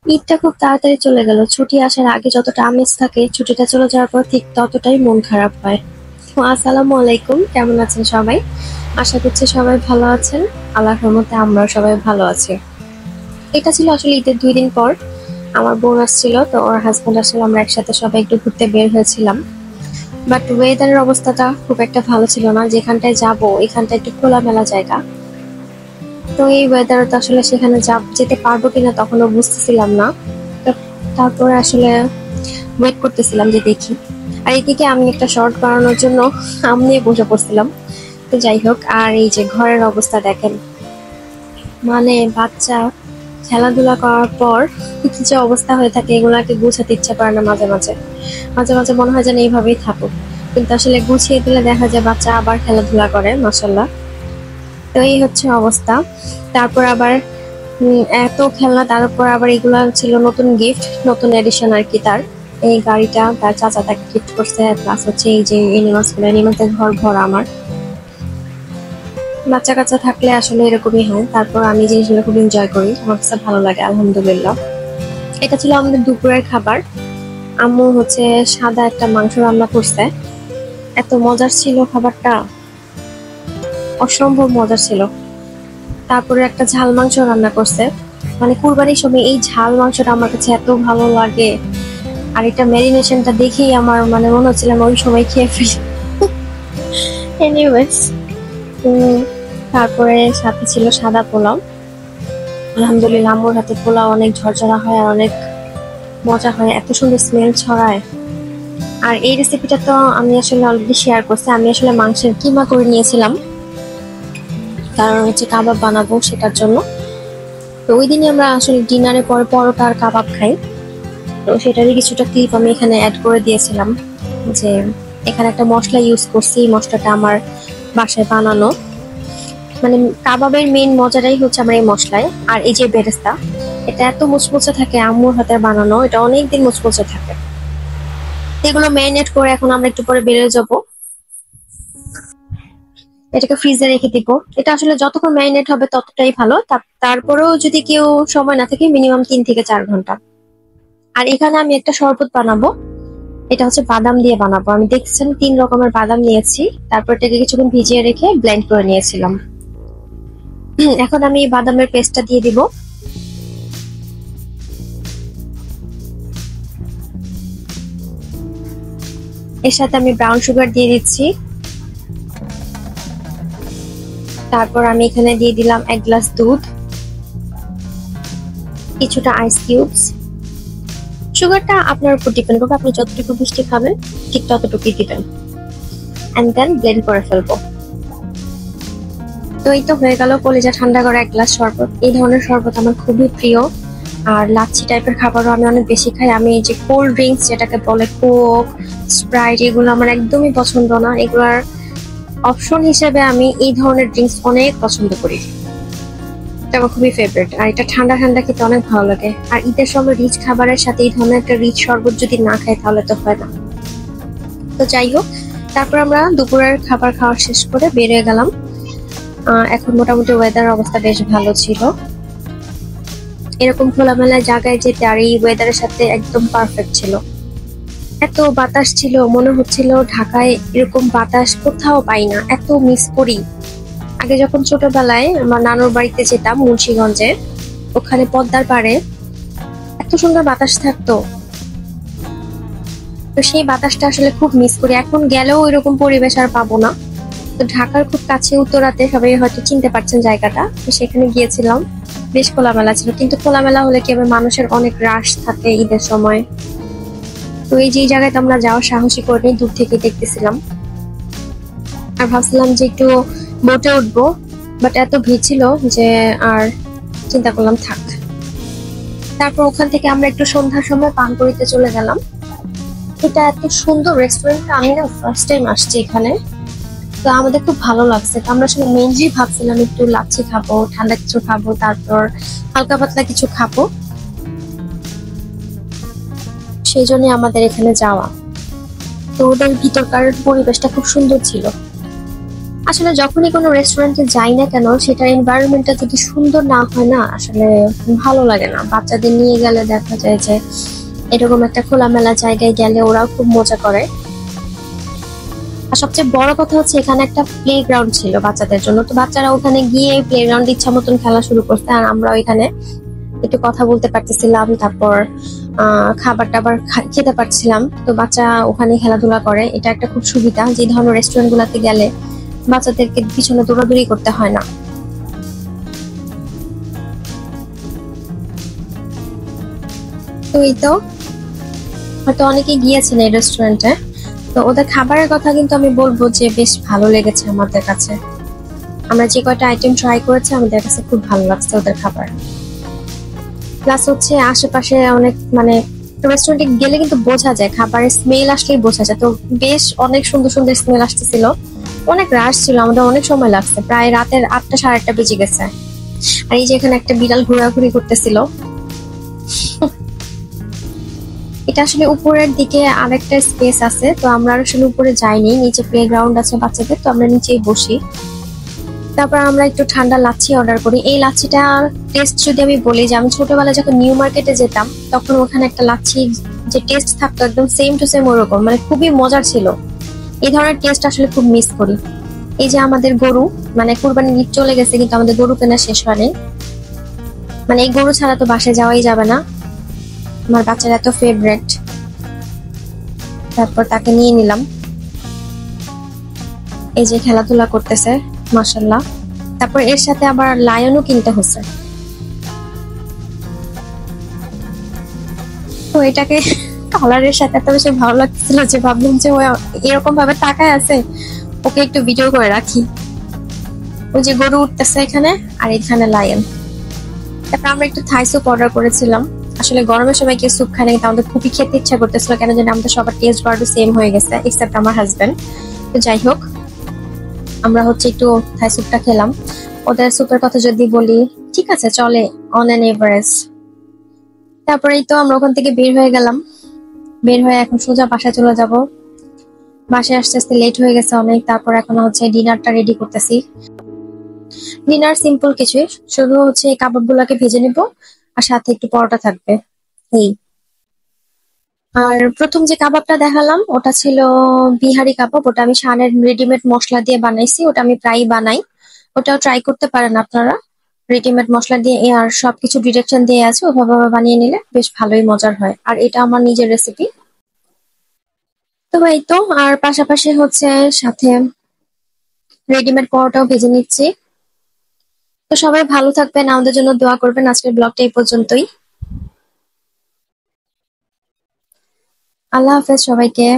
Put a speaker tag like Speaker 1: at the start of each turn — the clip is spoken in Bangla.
Speaker 1: ঈদটা খুব তাড়াতাড়ি চলে গেল। ছুটি আসার আগে যতটা আমেজ থাকে, ছুটিটা চলে যাওয়ার পর ঠিক ততটাই মন খারাপ হয়। তো আসসালামু আলাইকুম, কেমন আছেন সবাই? আশা করছি সবাই ভালো আছেন। আল্লাহর রহমতে আমরাও সবাই ভালো আছি। এটা ছিল আসলে ঈদের 2 দিন পর। আমার বোন আসছিল, তো ওর হাজবেন্ড আসলে আমরা একসাথে সবাই একটু ঘুরতে বের হয়েছিলাম। বাট ওয়েদারের অবস্থাটা খুব একটা ভালো ছিল না। যেখানটায় যাব এখানটা একটু খোলামেলা জায়গা, তো এই ওয়েদারে তো আসলে সেখানে যেতে পারবো কিনা তখনও বুঝতেছিলাম না। তো তারপরে আসলে ওয়েট করতেছিলাম যে দেখি। আর এদিকে আমি একটা শর্ট বানানোর জন্য আম নিয়ে বসে পড়ছিলাম। তো যাই হোক, আর এই যে ঘরের অবস্থা দেখেন, মানে বাচ্চা খেলাধুলা করার পর কি যে অবস্থা হয়ে থাকে, এগুলাকে গুছাতে ইচ্ছা করে না। মাঝে মাঝে মাঝে মাঝে মনে হয় যেন এইভাবেই থাকুক, কিন্তু আসলে গুছিয়ে দিলে দেখা যায় বাচ্চা আবার খেলাধুলা করে, মাশাল্লাহ। তো এই হচ্ছে অবস্থা। তারপর আবার এত খেলনা, তার উপর আবার এগুলা ছিল নতুন গিফট, নতুন এডিশন আর কি। তার এই গাড়িটা তার চাচা তাকে গিফট করছে, প্লাস হচ্ছে এই যে এনিমালস গুলো, এনিমালসের ঘর ভরা আমার। বাচ্চা কাচ্চা থাকলে আসলে এরকমই হয়। তারপর আমি জিনিসগুলো খুব এনজয় করি, আমার কাছে ভালো লাগে, আলহামদুলিল্লাহ। এটা ছিল আমাদের দুপুরের খাবার। আম্মু হচ্ছে সাদা একটা মাংস রান্না করছে, এত মজার ছিল খাবারটা, অসম্ভব মজার ছিল। তারপরে একটা ঝাল মাংস রান্না করছে, মানে কুরবানির সময় এই ঝাল মাংসটা আমার কাছে এত ভালো লাগে। আর এটা ম্যারিনেশনটা দেখেই আমার মানে মনে হচ্ছিল আমি ওই সময় খেয়ে ফেলি। এনিওয়েজ, তারপরে সাথে ছিল সাদা পোলাও। আলহামদুলিল্লাহ, আম্মুর হাতে পোলাও অনেক ঝরঝরা হয় আর অনেক মজা হয়, এত সুন্দর স্মেল ছড়ায়। আর এই রেসিপিটা তো আমি আসলে অলরেডি শেয়ার করছি। আমি আসলে মাংসের কিমা করে নিয়েছিলাম, কারণ হচ্ছে কাবাব বানাবো সেটার জন্য। তো ওই দিনই আমরা আসলে ডিনারে পরে পরোটা আর কাবাব খাই। তো সেটারই কিছুটা ক্লিপ আমি এখানে অ্যাড করে দিয়েছিলাম, যে এখানে একটা মশলা ইউজ করছি, এই মশলাটা আমার বাসায় বানানো। মানে কাবাবের মেইন মজাটাই হচ্ছে আমার এই মশলায়। আর এই যে বেরেস্তা, এটা এত মুচমুচে থাকে, আম্মুর হাতে বানানো, এটা অনেকদিন মুচমুচে থাকে। এগুলো ম্যারিনেট করে এখন আমরা একটু পরে বেরিয়ে যাব, এটাকে ফ্রিজে রেখে দিব। এটা আসলে যতক্ষণ ম্যারিনেট হবে ততটাই ভালো। তারপরেও যদি কেউ সময় না থাকে, মিনিমাম 3 থেকে 4 ঘন্টা। আর এখানে আমি একটা শরবত বানাবো, এটা হচ্ছে বাদাম দিয়ে বানাবো। আমি দেখছেন 3 রকমের বাদাম নিয়েছি, তারপর এটাকে কিছুক্ষণ ভিজিয়ে রেখে ব্লেন্ড করে নিয়েছিলাম। এখন আমি এই বাদামের পেস্টটা দিয়ে দিব। এর সাথে আমি ব্রাউন সুগার দিয়ে দিচ্ছি। তারপর আমি এখানে দিয়ে দিলাম 1 গ্লাস দুধ, কিছুটা আইস কিউবস। সুগারটা আপনার উপর ডিপেন্ড করবে, আপনি যতটুকু মিষ্টি খাবেন ঠিক ততটুকুই দিবেন। এন্ড দেন ব্লেন্ড করে ফেলবো। তো এই তো হয়ে গেল কলিজা ঠান্ডা করা 1 গ্লাস শরবত। এই ধরনের শরবত আমার খুবই প্রিয়। আর লাচ্ছি টাইপের খাবারও আমি অনেক বেশি খাই। আমি এই যে কোল্ড ড্রিঙ্কস যেটাকে বলে কোক, স্প্রাইট, এগুলো আমার একদমই পছন্দ না। এগুলার অপশন হিসেবে আমি এই ধরনের ড্রিঙ্কস অনেক পছন্দ করি, এটা আমার খুবই ফেভারিট। আর এটা ঠান্ডা ঠান্ডা খেতে অনেক ভালো লাগে। আর ঈদের সময় রিচ খাবারের সাথে এই ধরনের একটা রিচ শরবত যদি না খাই তাহলে তো হয় না। তো যাই হোক, তারপর আমরা দুপুরের খাবার খাওয়া শেষ করে বেরিয়ে গেলাম। এখন মোটামুটি ওয়েদার অবস্থা বেশ ভালো ছিল, এরকম খোলামেলা জায়গায় যেতে আর এই ওয়েদারের সাথে একদম পারফেক্ট ছিল। এত বাতাস ছিল, মনে হচ্ছিল ঢাকায় এরকম বাতাস কোথাও পাই না, এত মিস করি। আগে যখন ছোটবেলায় আমার নানুর বাড়িতে যেতাম মুন্সিগঞ্জে, ওখানে পদ্মার পাড়ে এত সুন্দর বাতাস থাকতো। তো সেই বাতাসটা আসলে খুব মিস করি, এখন গেলেও এরকম পরিবেশ আর পাবো না। তো ঢাকার খুব কাছে উত্তরাতে, সবাই হয়তো চিনতে পারছেন জায়গাটা, তো সেখানে গিয়েছিলাম। বেশ খোলামেলা ছিল, কিন্তু খোলামেলা হলে কি হবে, মানুষের অনেক রাশ থাকে ঈদের সময়। তো এই যে জায়গায় তো আমরা যাওয়ার সাহসী করিনি, দূর থেকে দেখতেছিলাম। আর ভাবছিলাম যে একটু বোটে উঠবো, বাট এত ভিড় ছিল যে আর চিন্তা করলাম থাক। তারপর ওখান থেকে আমরা একটু সন্ধ্যার সময় পানপুরিতে চলে গেলাম। এটা এত সুন্দর রেস্টুরেন্ট, আমি না ফার্স্ট টাইম আসছি এখানে, তো আমাদের খুব ভালো লাগছে। তো আমরা আসলে মেনলি ভাবছিলাম একটু লাচ্ছি খাবো, ঠান্ডা কিছু খাবো, তারপর হালকা পাতলা কিছু খাবো, সেই জন্য আমাদের এখানে যাওয়া। তো ওদের ভিতরকার পরিবেশটা খুব সুন্দর ছিল। আসলে যখনই কোনো রেস্টুরেন্টে যাই না কেন, সেটার এনভায়রনমেন্টটা যদি সুন্দর না হয় না, আসলে ভালো লাগে না। বাচ্চাদের নিয়ে গেলে দেখা যায় যে এরকম একটা খোলামেলা জায়গায় গেলে ওরাও খুব মজা করে। আর সবচেয়ে বড় কথা হচ্ছে এখানে একটা প্লে গ্রাউন্ড ছিল বাচ্চাদের জন্য, তো বাচ্চারা ওখানে গিয়ে প্লে গ্রাউন্ডে ইচ্ছা মতন খেলা শুরু করতে, আর আমরা ওইখানে একটু কথা বলতে পারতেছিলাম, তারপর খাবার টাবার খেতে পারছিলাম। তো বাচ্চা ওখানে খেলাধুলা করে, এটা একটা খুব সুবিধা। যে ধরনের রেস্টুরেন্ট গুলাতে গেলে বাচ্চাদেরকে পিছনে দৌড়াদৌড়ি করতে হয় না। তো এই তো, হয়তো অনেকে গিয়েছেন এই রেস্টুরেন্টে। তো ওদের খাবারের কথা কিন্তু আমি বলবো যে বেশ ভালো লেগেছে আমাদের কাছে। আমরা যে কয়টা আইটেম ট্রাই করেছি আমাদের কাছে খুব ভালো লাগছে ওদের খাবার। প্লাস হচ্ছে আশেপাশে অনেক মানে রেস্টুরেন্টে গেলে কিন্তু বোঝা যায়, খাবারের স্মেল আসলেই বোঝা যায়। তো বেশ অনেক সুন্দর সুন্দর স্মেল আসতেছিল, অনেক রাশ ছিল, আমাদের অনেক সময় লাগছে, প্রায় রাতের 8টা 8:30 বেজে গেছে। আর এই যে এখানে একটা বিড়াল ঘোরাঘুরি করতেছিল। এটা আসলে উপরের দিকে আরেকটা স্পেস আছে, তো আমরা আসলে উপরে যাইনি, নিচে প্লে গ্রাউন্ড আছে বাচ্চাদের, তো আমরা নিচেই বসি। তারপর আমরা একটু ঠান্ডা লাচ্ছি অর্ডার করি। এই লাচ্ছিটার টেস্ট যদি আমি বলি, যে আমি ছোটবেলায় যখন নিউ মার্কেটে যেতাম তখন ওখানে একটা লাচ্ছি যে টেস্ট থাকতো একদম সেম টু সেম ওরকম, মানে খুবই মজার ছিল। এই ধরনের টেস্ট আসলে খুব মিস করি। এই যে আমাদের গরু, মানে কুরবানির ঈদ চলে গেছে কিন্তু আমাদের গরু কেনা শেষ হয়নি। মানে এই গরু ছাড়া তো বাসায় যাওয়াই যাবে না, আমার বাচ্চার এত ফেভারেট। তারপর তাকে নিয়ে নিলাম, এই যে খেলাধুলা করতেছে মাশাল্লাহ। তারপর এর সাথে আবার লায়নও কিনতে হচ্ছে। তো এটাকে কালারের সাথে এত বেশি ভালো লাগছিল যে ভাবলাম যে ও এরকম ভাবে তাকায় আছে, ওকে একটু ভিডিও করে রাখি। ওই যে গরু উঠতেছে এখানে, আর এখানে লায়ন। তারপর আমরা একটু থাই স্যুপ অর্ডার করেছিলাম। আসলে গরমের সময় কেউ স্যুপ খায় না, কিন্তু আমাদের খুবই খেতে ইচ্ছা করতেছিল, কেন জানি আমাদের সবার টেস্ট বার্ডও সেম হয়ে গেছে এক্সেপ্ট আমার হাজবেন্ড। তো যাই হোক, আমরা হচ্ছে একটু থাই স্যুপটা খেলাম। ওদের স্যুপের কথা যদি বলি, ঠিক আছে চলে, অন এন এভারেজ। তারপরেই তো আমরা ওখান থেকে বের হয়ে গেলাম। বের হয়ে এখন সোজা বাসায় চলে যাব। বাসায় আস্তে আস্তে লেট হয়ে গেছে অনেক। তারপর এখন হচ্ছে ডিনারটা রেডি করতেছি। ডিনার সিম্পল কিছুই, শুধু হচ্ছে এই কাবাব গুলাকে ভেজে নিব, আর সাথে একটু পরোটা থাকবে, এই। আর প্রথম যে কাবাবটা দেখালাম ওটা ছিল বিহারি কাবাব, ওটা আমি শানের রেডিমেড মশলা দিয়ে বানাইছি, ওটা আমি প্রায়ই বানাই। ওটাও ট্রাই করতে পারেন আপনারা, রেডিমেড মশলা দিয়ে আর সবকিছু ডিরেকশন দিয়ে আছে, ওভাবে বানিয়ে নিলে বেশ ভালোই মজার হয়। আর এটা আমার নিজের রেসিপি। তো এই তো, আর পাশাপাশি হচ্ছে সাথে রেডিমেড পরোটাও ভেজে নিচ্ছি। তো সবাই ভালো থাকবেন, আমাদের জন্য দোয়া করবেন। আজকের ব্লগটা এই পর্যন্তই। আল্লাহ হাফেজ সবাইকে।